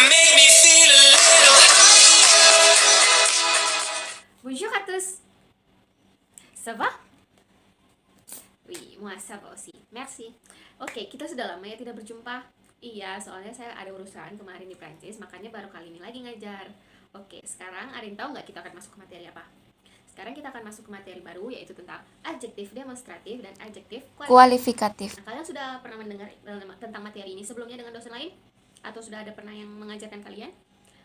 make me feel a little. Bonjour à tous. Ça va? Oui, moi ça va aussi. Merci. Oke, kita sudah lama ya tidak berjumpa. Iya, soalnya saya ada urusan kemarin di Prancis, makanya baru kali ini lagi ngajar. Oke, sekarang Arin tahu nggak kita akan masuk ke materi apa? Sekarang kita akan masuk ke materi baru, yaitu tentang adjektif demonstratif dan adjektif kualifikatif. Nah, kalian sudah pernah mendengar tentang materi ini sebelumnya dengan dosen lain? Atau sudah ada pernah yang mengajarkan kalian?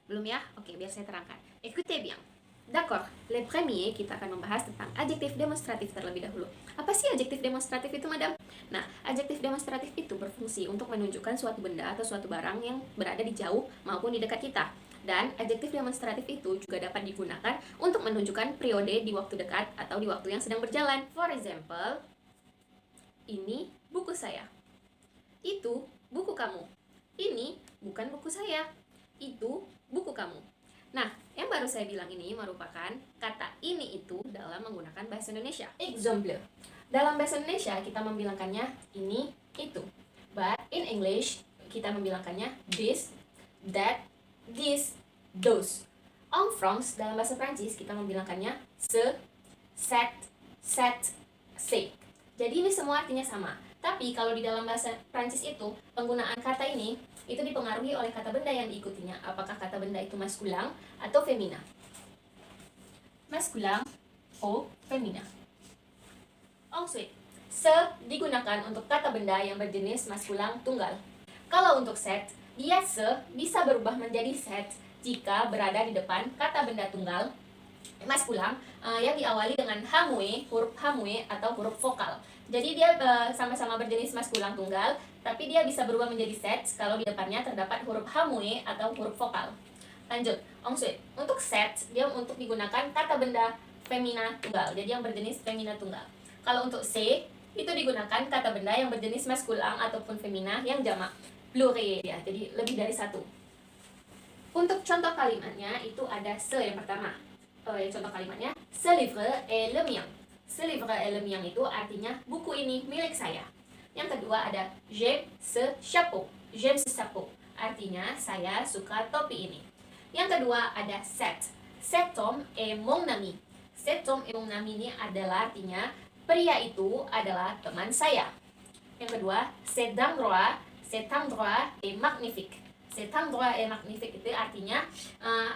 Belum ya? Oke, biar saya terangkan. Écoutez bien. D'accord, le premier kita akan membahas tentang adjektif demonstratif terlebih dahulu. Apa sih adjektif demonstratif itu, madam? Nah, adjektif demonstratif itu berfungsi untuk menunjukkan suatu benda atau suatu barang yang berada di jauh maupun di dekat kita. Dan adjektif demonstratif itu juga dapat digunakan untuk menunjukkan periode di waktu dekat atau di waktu yang sedang berjalan. For example, ini buku saya. Itu buku kamu. Ini bukan buku saya. Itu buku kamu. Nah, yang baru saya bilang ini merupakan kata ini itu dalam menggunakan bahasa Indonesia. Exemple. Dalam bahasa Indonesia kita membilangkannya ini, itu. But in English kita membilangkannya this, that, this, those. En France, dalam bahasa Prancis kita membilangkannya ce, cet, c'est. Jadi ini semua artinya sama. Tapi kalau di dalam bahasa Prancis itu, penggunaan kata ini itu dipengaruhi oleh kata benda yang diikutinya. Apakah kata benda itu maskulang atau femina? Maskulang atau femina. Ensuite, se digunakan untuk kata benda yang berjenis maskulang tunggal. Kalau untuk set, dia se bisa berubah menjadi set jika berada di depan kata benda tunggal maskulang yang diawali dengan hamue, huruf hamue atau huruf vokal. Jadi dia sama-sama berjenis maskulang tunggal, tapi dia bisa berubah menjadi set kalau di depannya terdapat huruf hamue atau huruf vokal. Lanjut, ensuite, untuk set dia untuk digunakan kata benda femina tunggal, jadi yang berjenis femina tunggal. Kalau untuk se itu digunakan kata benda yang berjenis maskulang ataupun femina yang jamak, pluriel ya, jadi lebih dari satu. Untuk contoh kalimatnya itu ada se yang pertama. Contoh kalimatnya, ce livre est le mien. Ce livre est le mien itu artinya buku ini milik saya. Yang kedua ada j'aime ce chapeau. J'aime ce chapeau. Artinya saya suka topi ini. Yang kedua ada cet. Cet homme est mon ami. Cet homme est mon ami ini adalah artinya pria itu adalah teman saya. Yang kedua, cet endroit est magnifique. Cet endroit est magnifique itu artinya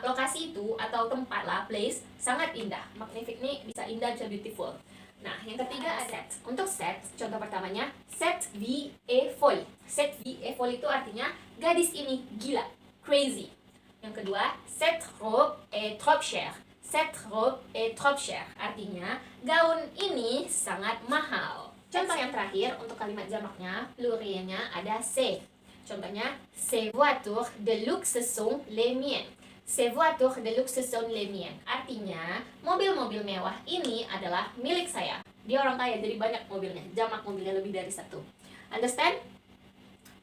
lokasi itu atau tempat lah, place, sangat indah. Magnifique ini bisa indah, bisa beautiful. Nah, yang ketiga ada set. Untuk set, contoh pertamanya, cette vie est folle. Cette vie est folle itu artinya gadis ini gila, crazy. Yang kedua, cette robe est trop chère. Cette robe est trop chère. Artinya, gaun ini sangat mahal. Contoh yang terakhir, untuk kalimat jamaknya, plurielnya ada c'est. Contohnya, ces voitures de luxe sont les miennes. Ces voitures de luxe sont les miennes. Artinya, mobil-mobil mewah ini adalah milik saya. Dia orang kaya, jadi banyak mobilnya. Jamak mobilnya lebih dari satu. Understand?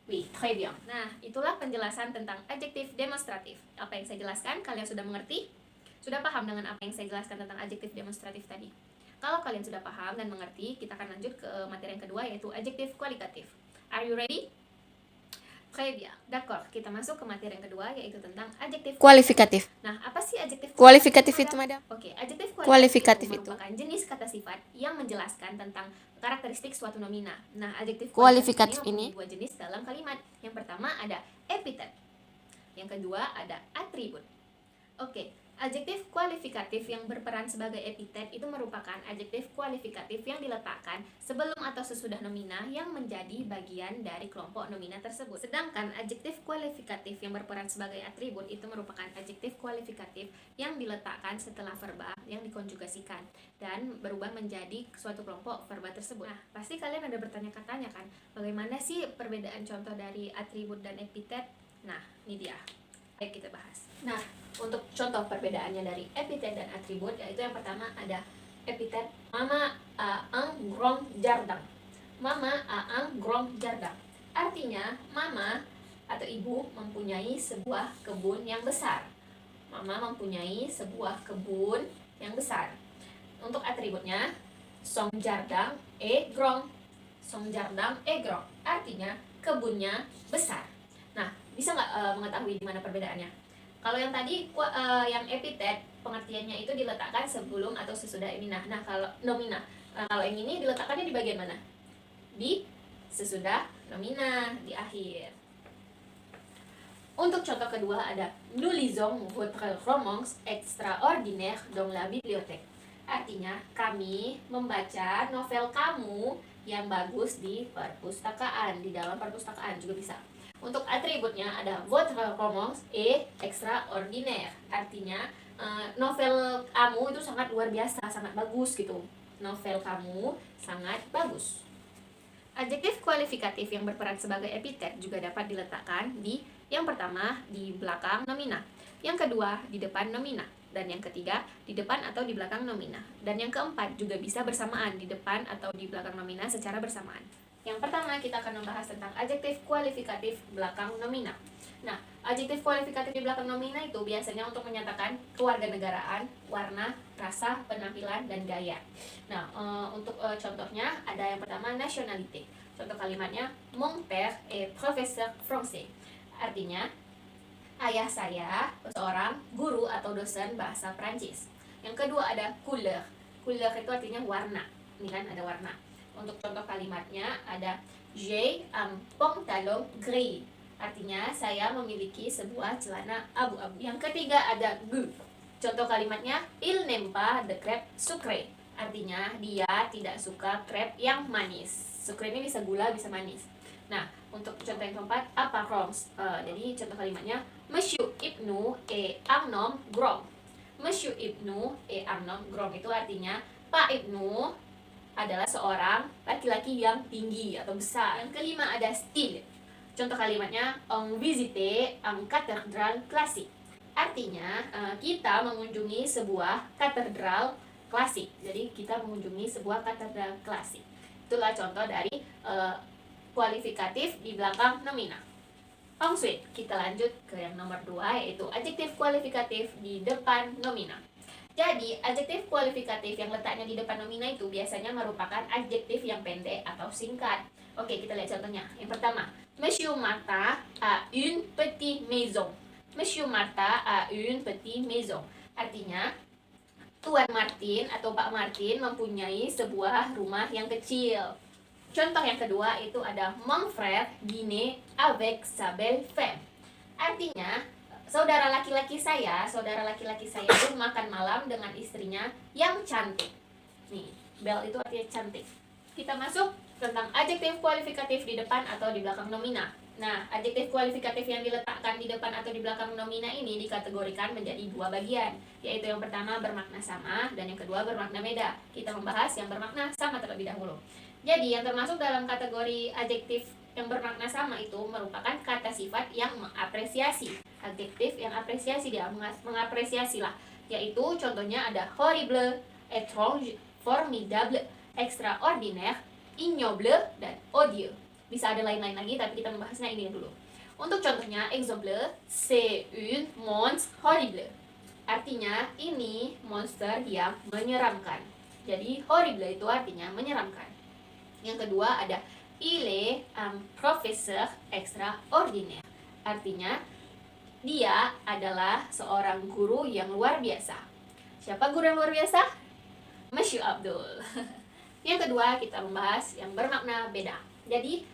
Oui, très bien. Nah, itulah penjelasan tentang adjektif demonstratif. Apa yang saya jelaskan, kalian sudah mengerti? Sudah paham dengan apa yang saya jelaskan tentang adjektif demonstratif tadi? Kalau kalian sudah paham dan mengerti, kita akan lanjut ke materi yang kedua, yaitu adjektif kualitatif. Are you ready? Très bien, d'accord. Kita masuk ke materi yang kedua, yaitu tentang adjektif Kualifikatif. Nah, apa sih adjektif Kualifikatif itu, madam? Oke, adjektif Kualifikatif itu itu merupakan jenis kata sifat yang menjelaskan tentang karakteristik suatu nomina. Nah, adjektif Kualifikatif ini ini dua jenis dalam kalimat. Yang pertama ada epitet. Yang kedua ada atribut. Oke, adjektif kualifikatif yang berperan sebagai epitet itu merupakan adjektif kualifikatif yang diletakkan sebelum atau sesudah nomina yang menjadi bagian dari kelompok nomina tersebut. Sedangkan adjektif kualifikatif yang berperan sebagai atribut itu merupakan adjektif kualifikatif yang diletakkan setelah verba yang dikonjugasikan dan berubah menjadi suatu kelompok verba tersebut. Nah, pasti kalian ada bertanya-tanya kan, bagaimana sih perbedaan contoh dari atribut dan epitet? Nah, ini dia. Ayo kita bahas. Nah, untuk contoh perbedaannya dari epitet dan atribut, yaitu yang pertama ada epitet Mama a un grand jardin. Mama a un grand jardin. Artinya, mama atau ibu mempunyai sebuah kebun yang besar. Mama mempunyai sebuah kebun yang besar. Untuk atributnya, son jardin est grand. Son jardin est grand. Artinya, kebunnya besar. Nah, Bisa nggak mengetahui di mana perbedaannya? Kalau yang tadi yang epitet pengertiannya itu diletakkan sebelum atau sesudah nomina. Nah, kalau nomina, kalau yang ini diletakkannya di bagian mana? Di sesudah nomina, di akhir. Untuk contoh kedua ada nous lisons votre romance extraordinaire dans la bibliothèque. Artinya, kami membaca novel kamu yang bagus di perpustakaan, di dalam perpustakaan juga bisa. Untuk atributnya ada votre romance est extraordinaire. Artinya, novel kamu itu sangat luar biasa, sangat bagus gitu. Novel kamu sangat bagus. Adjektif kualifikatif yang berperan sebagai epitet juga dapat diletakkan di yang pertama di belakang nomina, yang kedua di depan nomina, dan yang ketiga di depan atau di belakang nomina, dan yang keempat juga bisa bersamaan di depan atau di belakang nomina secara bersamaan. Yang pertama kita akan membahas tentang adjektif kualifikatif belakang nomina. Nah, adjektif kualifikatif di belakang nomina itu biasanya untuk menyatakan kewarganegaraan, warna, rasa, penampilan, dan gaya. Nah, untuk contohnya ada yang pertama nationalité. Contoh kalimatnya, mon père est professeur français. Artinya, ayah saya seorang guru atau dosen bahasa Prancis. Yang kedua ada couleur. Couleur itu artinya warna. Ini kan ada warna. Untuk contoh kalimatnya ada j'ai un pantalon gris. Artinya saya memiliki sebuah celana abu-abu. Yang ketiga ada goût. Contoh kalimatnya il n'aime pas de crêpes sucrées. Artinya dia tidak suka krep yang manis. Sucré ini bisa gula, bisa manis. Nah, untuk contoh yang keempat apparence. Jadi contoh kalimatnya Monsieur Ibnu est un homme grand. Monsieur Ibnu est un homme grand itu artinya Pak Ibnu adalah seorang laki-laki yang tinggi atau besar. Yang kelima ada style. Contoh kalimatnya on visite un cathédrale classique. Artinya kita mengunjungi sebuah katedral klasik. Jadi kita mengunjungi sebuah katedral klasik. Itulah contoh dari kualifikatif di belakang nomina. Ensuite, kita lanjut ke yang nomor 2 yaitu adjektif kualifikatif di depan nomina. Jadi, adjektif kualifikatif yang letaknya di depan nomina itu biasanya merupakan adjektif yang pendek atau singkat. Oke, kita lihat contohnya. Yang pertama, Monsieur Martin a une petite maison. Monsieur Martin a une petite maison. Artinya, Tuan Martin atau Pak Martin mempunyai sebuah rumah yang kecil. Contoh yang kedua itu ada mon frère dîner avec sa belle femme. Artinya, saudara laki-laki saya itu makan malam dengan istrinya yang cantik. Nih, belle itu artinya cantik. Kita masuk tentang adjektif kualifikatif di depan atau di belakang nomina. Nah, adjektif kualifikatif yang diletakkan di depan atau di belakang nomina ini dikategorikan menjadi 2 bagian, yaitu yang pertama bermakna sama dan yang kedua bermakna beda. Kita membahas yang bermakna sama terlebih dahulu. Jadi, yang termasuk dalam kategori adjektif yang bermakna sama itu merupakan kata sifat yang mengapresiasi. Adjektif yang apresiasi, dia mengapresiasi lah. Yaitu contohnya ada horrible, étrange, formidable, extraordinaire, ignoble, dan odieux. Bisa ada lain-lain lagi, tapi kita membahasnya ini dulu. Untuk contohnya, exemple, c'est une monstre horrible. Artinya, ini monster yang menyeramkan. Jadi, horrible itu artinya menyeramkan. Yang kedua ada il est un professeur extraordinaire. Artinya, dia adalah seorang guru yang luar biasa. Siapa guru yang luar biasa? Monsieur Abdul. Yang kedua, kita membahas yang bermakna beda. Jadi,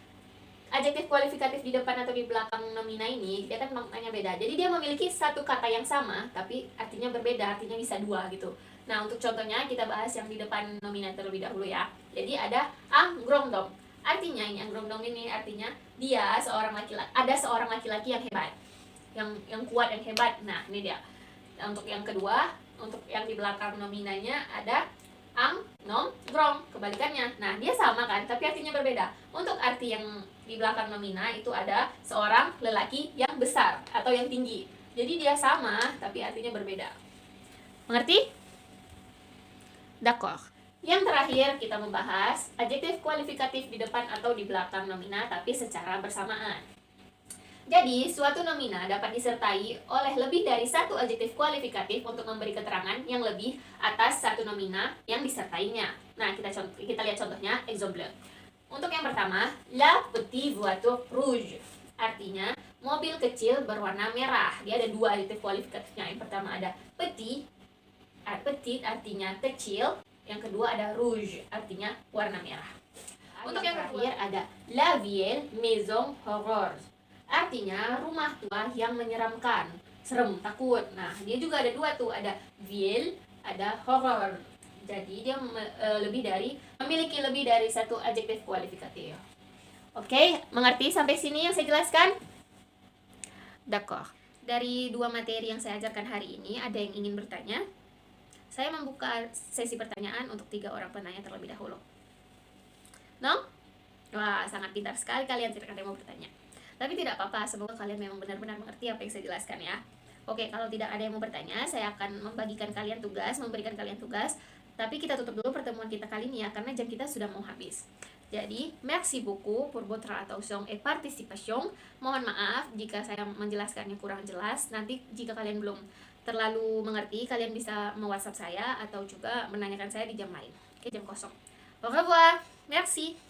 adjektif kualifikatif di depan atau di belakang nomina ini, dia kan maknanya beda. Jadi, dia memiliki satu kata yang sama, tapi artinya berbeda, artinya bisa 2 gitu. Nah, untuk contohnya, kita bahas yang di depan nomina terlebih dahulu ya. Jadi, ada un grand homme. Artinya, ini un grand homme ini artinya dia seorang laki-laki, ada seorang laki-laki yang hebat. Yang kuat, yang hebat. Nah, ini dia. Untuk yang kedua, untuk yang di belakang nominanya ada ang, nom, grong, kebalikannya. Nah, dia sama kan, tapi artinya berbeda. Untuk arti yang di belakang nomina itu ada seorang lelaki yang besar atau yang tinggi. Jadi dia sama, tapi artinya berbeda. Mengerti? D'accord. Yang terakhir kita membahas adjektif kualifikatif di depan atau di belakang nomina tapi secara bersamaan. Jadi, suatu nomina dapat disertai oleh lebih dari satu adjektif kualifikatif untuk memberi keterangan yang lebih atas satu nomina yang disertainya. Nah, kita lihat contohnya, exemple. Untuk yang pertama, la petite voiture rouge. artinya mobil kecil berwarna merah. Dia ada dua adjektif kualifikatifnya. Yang pertama ada petit, petit artinya kecil. Yang kedua ada rouge, artinya warna merah. Untuk yang terakhir ada la vieille maison horreur, artinya rumah tua yang menyeramkan, serem, takut. Nah, dia juga ada dua tuh, ada vieille, ada horror. Jadi dia memiliki lebih dari satu adjektif kualifikatif. Oke, mengerti sampai sini yang saya jelaskan? D'accord. Dari dua materi yang saya ajarkan hari ini, ada yang ingin bertanya? Saya membuka sesi pertanyaan untuk 3 orang penanya terlebih dahulu. No? Wah, sangat pintar sekali kalian, tidak ada yang mau bertanya. Tapi tidak apa-apa, semoga kalian memang benar-benar mengerti apa yang saya jelaskan ya. Oke, kalau tidak ada yang mau bertanya, saya akan memberikan kalian tugas. Tapi kita tutup dulu pertemuan kita kali ini ya, karena jam kita sudah mau habis. Jadi, merci beaucoup pour votre attention et participation. Mohon maaf jika saya menjelaskannya kurang jelas. Nanti jika kalian belum terlalu mengerti, kalian bisa me-WhatsApp saya atau juga menanyakan saya di jam lain. Oke, jam kosong. Au revoir. Merci.